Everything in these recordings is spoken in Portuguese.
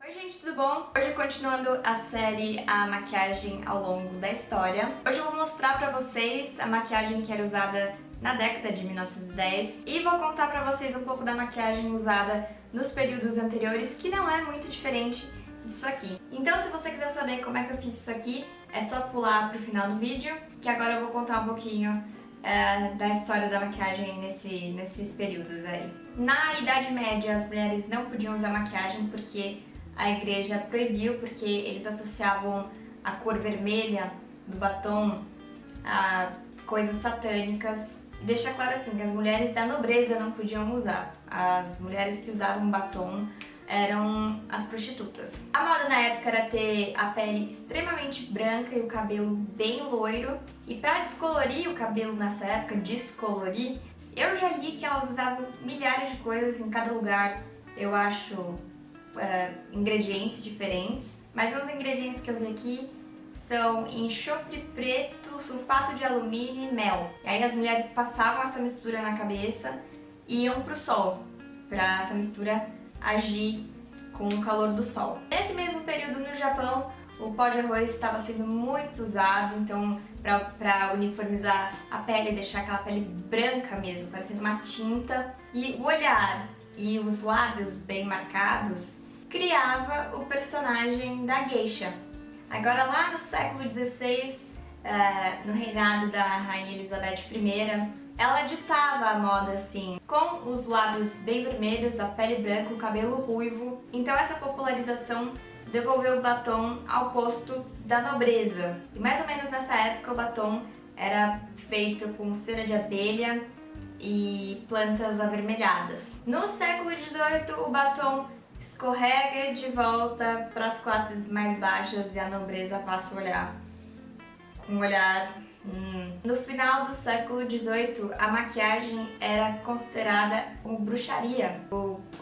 Oi gente, tudo bom? Hoje continuando a série A Maquiagem ao Longo da História. Hoje eu vou mostrar pra vocês a maquiagem que era usada na década de 1910 e vou contar pra vocês um pouco da maquiagem usada nos períodos anteriores, que não é muito diferente disso aqui. Então se você quiser saber como é que eu fiz isso aqui, é só pular pro final do vídeo, que agora eu vou contar um pouquinho da história da maquiagem nesses períodos aí. Na Idade Média as mulheres não podiam usar maquiagem porque a igreja proibiu, porque eles associavam a cor vermelha do batom a coisas satânicas. Deixa claro assim que as mulheres da nobreza não podiam usar. As mulheres que usavam batom eram as prostitutas. A moda na época era ter a pele extremamente branca e o cabelo bem loiro. E para descolorir o cabelo nessa época, descolorir, eu já li que elas usavam milhares de coisas em cada lugar. Eu acho ingredientes diferentes, mas os ingredientes que eu vi aqui são enxofre preto, sulfato de alumínio e mel. E aí as mulheres passavam essa mistura na cabeça e iam pro sol, para essa mistura agir com o calor do sol. Nesse mesmo período no Japão, o pó de arroz estava sendo muito usado, então para uniformizar a pele, deixar aquela pele branca mesmo, parecendo uma tinta. E o olhar e os lábios bem marcados criava o personagem da geisha. Agora lá no século XVI, no reinado da Rainha Elizabeth I, ela ditava a moda assim, com os lábios bem vermelhos, a pele branca, o cabelo ruivo. Então essa popularização devolveu o batom ao posto da nobreza. E mais ou menos nessa época o batom era feito com cera de abelha e plantas avermelhadas. No século XVIII o batom escorrega de volta para as classes mais baixas e a nobreza passa a olhar com um olhar. No final do século XVIII, a maquiagem era considerada como bruxaria.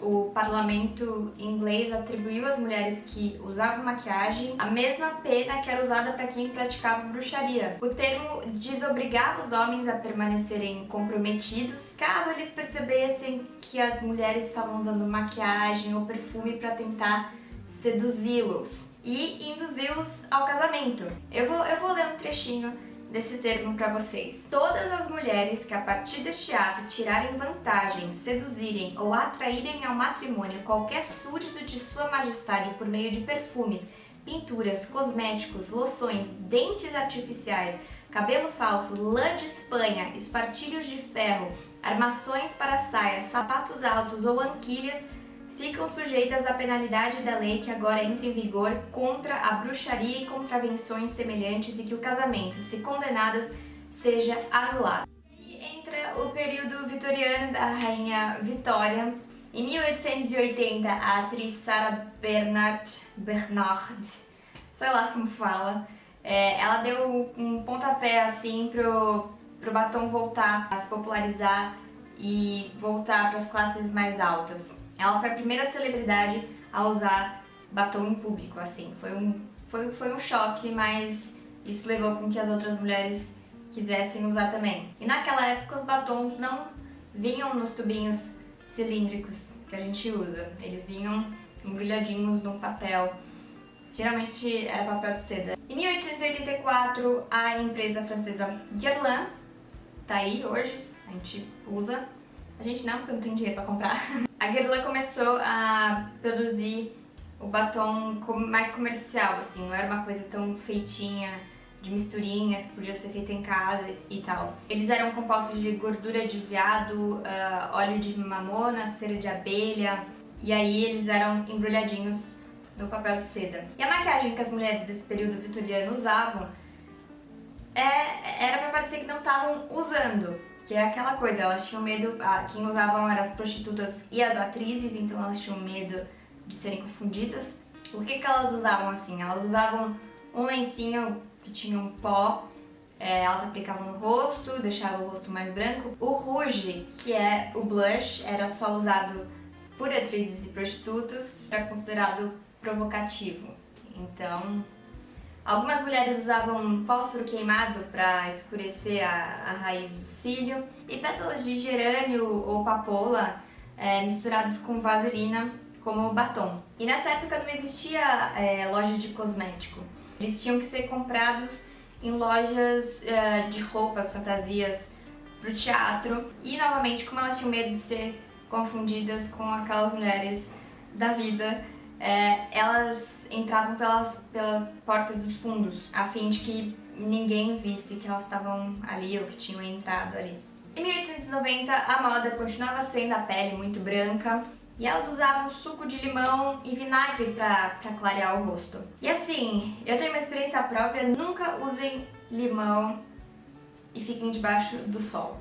O parlamento inglês atribuiu às mulheres que usavam maquiagem a mesma pena que era usada para quem praticava bruxaria. O termo desobrigava os homens a permanecerem comprometidos caso eles percebessem que as mulheres estavam usando maquiagem ou perfume para tentar seduzi-los e induzi-los ao casamento. Eu vou ler um trechinho desse termo para vocês. Todas as mulheres que a partir deste ato tirarem vantagem, seduzirem ou atraírem ao matrimônio qualquer súdito de sua majestade por meio de perfumes, pinturas, cosméticos, loções, dentes artificiais, cabelo falso, lã de Espanha, espartilhos de ferro, armações para saias, sapatos altos ou anquilhas, ficam sujeitas à penalidade da lei que agora entra em vigor contra a bruxaria e contravenções semelhantes, e que o casamento, se condenadas, seja anulado. E entra o período vitoriano da Rainha Vitória. Em 1880, a atriz Sarah Bernhardt, sei lá como fala, ela deu um pontapé assim pro batom voltar a se popularizar e voltar para as classes mais altas. Ela foi a primeira celebridade a usar batom em público, assim. Foi um choque, mas isso levou com que as outras mulheres quisessem usar também. E naquela época os batons não vinham nos tubinhos cilíndricos que a gente usa. Eles vinham embrulhadinhos num papel. Geralmente era papel de seda. Em 1884, a empresa francesa Guerlain, tá aí hoje, a gente usa. A gente não, porque não tem dinheiro pra comprar. A Guerlain começou a produzir o batom mais comercial, assim, não era uma coisa tão feitinha, de misturinhas, que podia ser feita em casa e tal. Eles eram compostos de gordura de veado, óleo de mamona, cera de abelha, e aí eles eram embrulhadinhos no papel de seda. E a maquiagem que as mulheres desse período vitoriano usavam era pra parecer que não estavam usando. Que é aquela coisa, elas tinham medo, quem usavam eram as prostitutas e as atrizes, então elas tinham medo de serem confundidas. O que elas usavam assim? Elas usavam um lencinho que tinha um pó, elas aplicavam no rosto, deixavam o rosto mais branco. O rouge, que é o blush, era só usado por atrizes e prostitutas, era considerado provocativo. Então, algumas mulheres usavam fósforo queimado para escurecer a raiz do cílio e pétalas de gerânio ou papoula misturados com vaselina como batom. E nessa época não existia loja de cosmético. Eles tinham que ser comprados em lojas de roupas, fantasias pro teatro. E novamente, como elas tinham medo de ser confundidas com aquelas mulheres da vida, elas entravam pelas portas dos fundos, a fim de que ninguém visse que elas estavam ali ou que tinham entrado ali. Em 1890, a moda continuava sendo a pele muito branca e elas usavam suco de limão e vinagre para clarear o rosto. E assim, eu tenho uma experiência própria, nunca usem limão e fiquem debaixo do sol.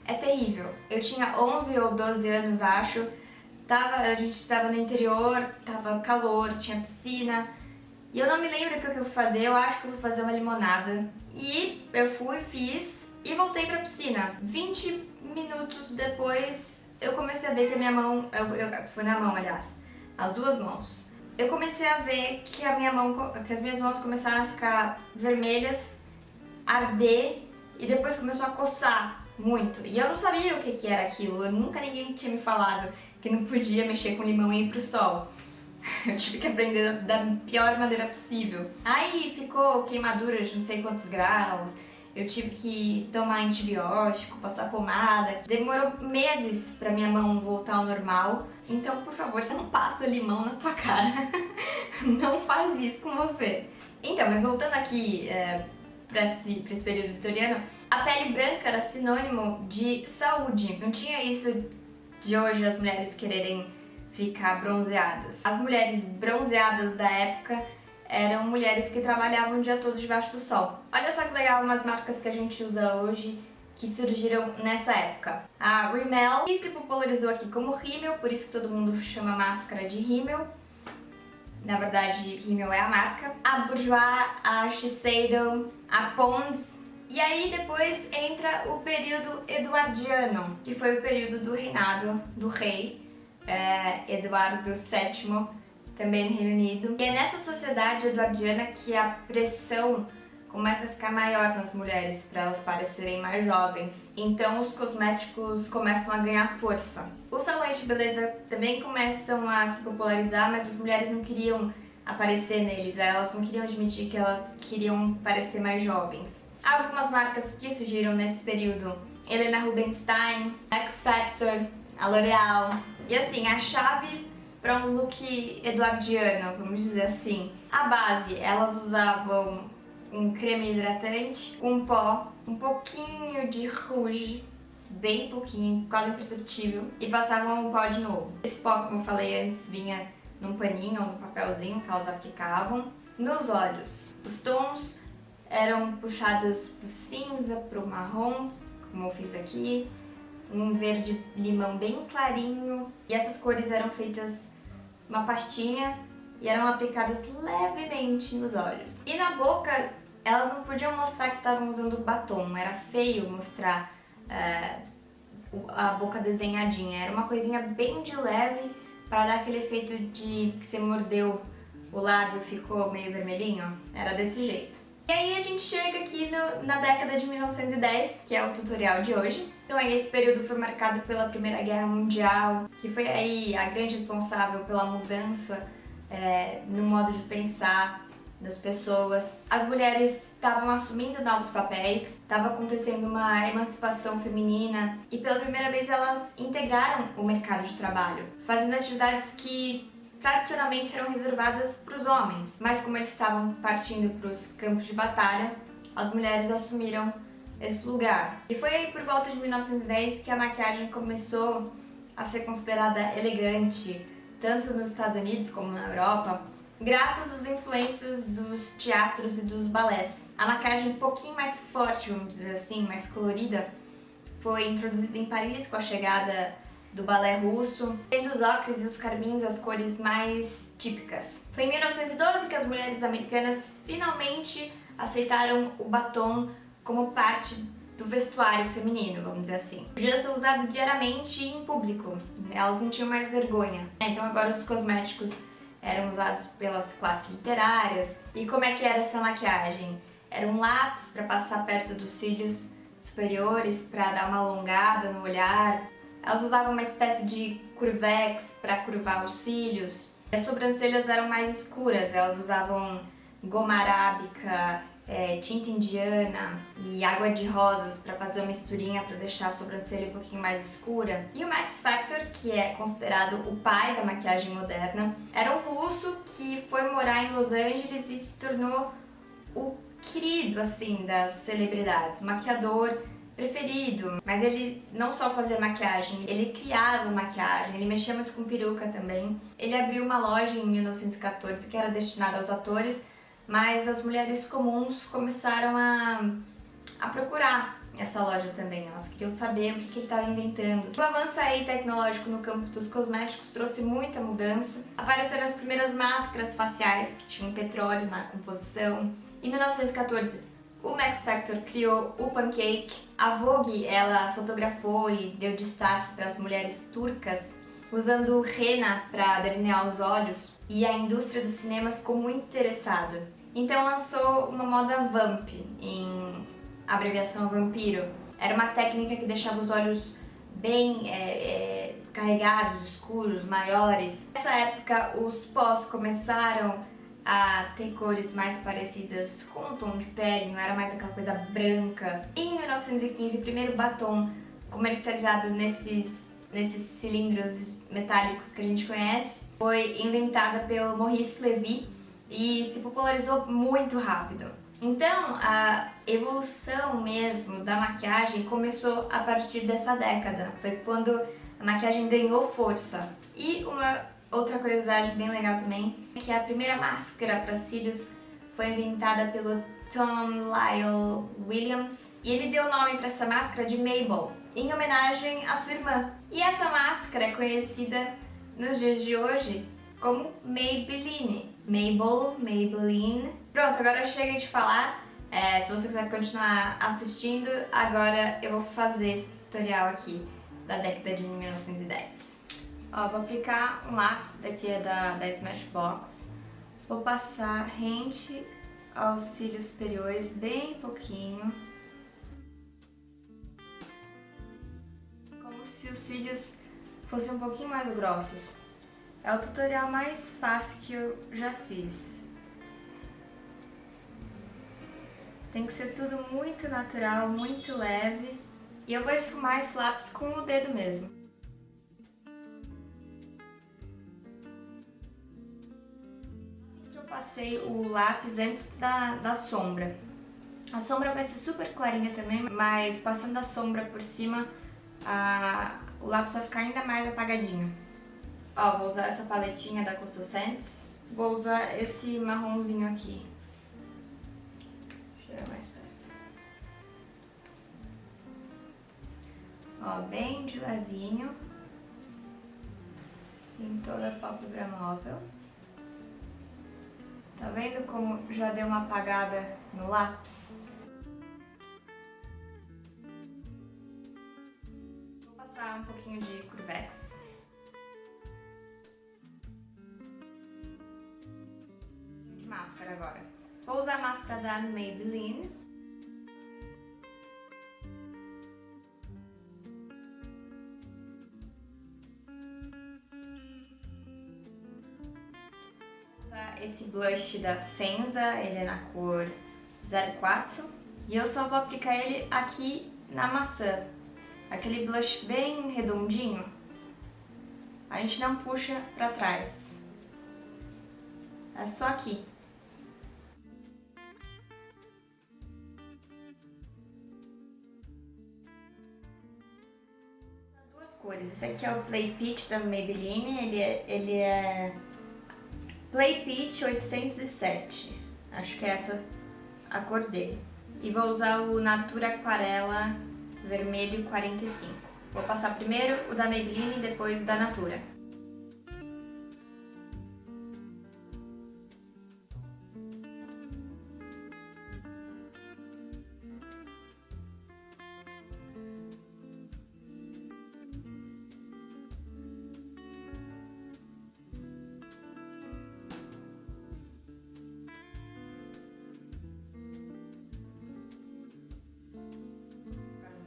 É terrível. Eu tinha 11 ou 12 anos, acho. A gente estava no interior, tava calor, tinha piscina. E eu não me lembro o que eu fui fazer, eu acho que eu vou fazer uma limonada. E eu fui, fiz e voltei pra piscina. 20 minutos depois, eu comecei a ver que a minha mão, foi na mão, aliás, as duas mãos. Eu comecei a ver que as minhas mãos começaram a ficar vermelhas, arder e depois começou a coçar muito. E eu não sabia o que era aquilo, ninguém tinha me falado que não podia mexer com limão e ir pro sol. Eu tive que aprender da pior maneira possível. Aí ficou queimadura de não sei quantos graus, eu tive que tomar antibiótico, passar pomada. Demorou meses pra minha mão voltar ao normal. Então, por favor, não passa limão na tua cara. Não faz isso com você. Então, mas voltando aqui pra esse período vitoriano, a pele branca era sinônimo de saúde. Não tinha isso de hoje as mulheres quererem ficar bronzeadas. As mulheres bronzeadas da época eram mulheres que trabalhavam o dia todo debaixo do sol. Olha só que legal umas marcas que a gente usa hoje que surgiram nessa época. A Rimmel, que se popularizou aqui como Rimmel, por isso que todo mundo chama máscara de Rimmel. Na verdade, Rimmel é a marca. A Bourjois, a Shiseido, a Pond's. E aí depois entra o período eduardiano, que foi o período do reinado do rei Eduardo VII, também no Reino Unido. E é nessa sociedade eduardiana que a pressão começa a ficar maior nas mulheres para elas parecerem mais jovens. Então os cosméticos começam a ganhar força. Os salões de beleza também começam a se popularizar, mas as mulheres não queriam aparecer neles, elas não queriam admitir que elas queriam parecer mais jovens. Há algumas marcas que surgiram nesse período: Helena Rubinstein, X Factor, a L'Oréal. E assim, a chave para um look eduardiano, vamos dizer assim, a base, elas usavam um creme hidratante, um pó, um pouquinho de rouge, bem pouquinho, quase imperceptível, e passavam um pó de novo. Esse pó, como eu falei antes, vinha num paninho ou num papelzinho que elas aplicavam. Nos olhos, os tons eram puxados pro cinza, pro marrom, como eu fiz aqui, um verde limão bem clarinho, e essas cores eram feitas uma pastinha e eram aplicadas levemente nos olhos. E na boca, elas não podiam mostrar que estavam usando batom, era feio mostrar a boca desenhadinha, era uma coisinha bem de leve para dar aquele efeito de que você mordeu o lábio e ficou meio vermelhinho, era desse jeito. E aí a gente chega aqui na década de 1910, que é o tutorial de hoje. Então aí esse período foi marcado pela Primeira Guerra Mundial, que foi aí a grande responsável pela mudança no modo de pensar das pessoas. As mulheres estavam assumindo novos papéis, estava acontecendo uma emancipação feminina e pela primeira vez elas integraram o mercado de trabalho, fazendo atividades que tradicionalmente eram reservadas para os homens, mas como eles estavam partindo para os campos de batalha, as mulheres assumiram esse lugar. E foi aí por volta de 1910 que a maquiagem começou a ser considerada elegante, tanto nos Estados Unidos como na Europa, graças às influências dos teatros e dos balés. A maquiagem um pouquinho mais forte, vamos dizer assim, mais colorida, foi introduzida em Paris com a chegada do balé russo, tendo os ocres e os carmins as cores mais típicas. Foi em 1912 que as mulheres americanas finalmente aceitaram o batom como parte do vestuário feminino, vamos dizer assim. Podia ser usado diariamente em público, elas não tinham mais vergonha. Então agora os cosméticos eram usados pelas classes literárias. E como é que era essa maquiagem? Era um lápis para passar perto dos cílios superiores, para dar uma alongada no olhar. Elas usavam uma espécie de curvex para curvar os cílios. As sobrancelhas eram mais escuras, elas usavam goma arábica, tinta indiana e água de rosas para fazer uma misturinha para deixar a sobrancelha um pouquinho mais escura. E o Max Factor, que é considerado o pai da maquiagem moderna, era um russo que foi morar em Los Angeles e se tornou o querido assim das celebridades, o maquiador preferido. Mas ele não só fazia maquiagem, ele criava maquiagem, ele mexia muito com peruca também. Ele abriu uma loja em 1914 que era destinada aos atores, mas as mulheres comuns começaram a procurar essa loja também. Elas queriam saber o que ele estava inventando. O avanço aí tecnológico no campo dos cosméticos trouxe muita mudança. Apareceram as primeiras máscaras faciais que tinham petróleo na composição. Em 1914, o Max Factor criou o pancake. A Vogue, ela fotografou e deu destaque para as mulheres turcas usando rena para delinear os olhos, e a indústria do cinema ficou muito interessada. Então lançou uma moda vamp, em abreviação vampiro. Era uma técnica que deixava os olhos bem carregados, escuros, maiores. Nessa época os pós começaram a ter cores mais parecidas com o tom de pele, não era mais aquela coisa branca. E em 1915 o primeiro batom comercializado nesses cilindros metálicos que a gente conhece foi inventada pelo Maurice Levy e se popularizou muito rápido. Então, a evolução mesmo da maquiagem começou a partir dessa década. Foi quando a maquiagem ganhou força. E uma outra curiosidade bem legal também é que a primeira máscara para cílios foi inventada pelo Tom Lyle Williams e ele deu o nome para essa máscara de Mabel, em homenagem à sua irmã. E essa máscara é conhecida nos dias de hoje como Maybelline. Maybelline. Pronto, agora chega de falar. Se você quiser continuar assistindo, agora eu vou fazer esse tutorial aqui da década de 1910. Ó, vou aplicar um lápis, daqui é da Smashbox. Vou passar rente aos cílios superiores, bem pouquinho. Como se os cílios fossem um pouquinho mais grossos. É o tutorial mais fácil que eu já fiz. Tem que ser tudo muito natural, muito leve. E eu vou esfumar esse lápis com o dedo mesmo. Eu passei o lápis antes da sombra. A sombra vai ser super clarinha também, mas passando a sombra por cima, o lápis vai ficar ainda mais apagadinho. Ó, vou usar essa paletinha da Coastal Scents. Vou usar esse marronzinho aqui. Deixa eu chegar mais perto. Ó, bem de levinho. Em toda a pálpebra móvel. Tá vendo como já deu uma apagada no lápis? Vou passar um pouquinho de Curvex. Máscara agora. Vou usar a máscara da Maybelline. Vou usar esse blush da Fenza, ele é na cor 04. E eu só vou aplicar ele aqui na maçã. Aquele blush bem redondinho. A gente não puxa pra trás. É só aqui. Cores. Esse aqui é o Play Peach da Maybelline, ele é Play Peach 807, acho que é essa a cor dele. E vou usar o Natura Aquarela Vermelho 45. Vou passar primeiro o da Maybelline e depois o da Natura.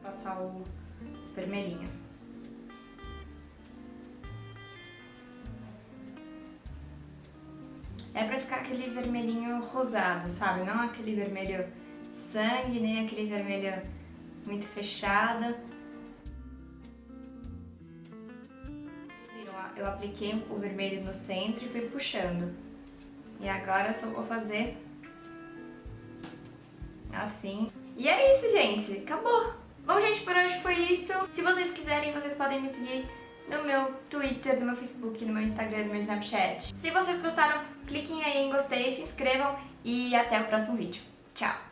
Passar o vermelhinho. É pra ficar aquele vermelhinho rosado, sabe? Não aquele vermelho sangue, nem aquele vermelho muito fechado. Eu apliquei o vermelho no centro e fui puxando. E agora eu só vou fazer assim. E é isso, gente. Acabou. Bom, gente, por hoje foi isso. Se vocês quiserem, vocês podem me seguir no meu Twitter, no meu Facebook, no meu Instagram, no meu Snapchat. Se vocês gostaram, cliquem aí em gostei, se inscrevam e até o próximo vídeo. Tchau!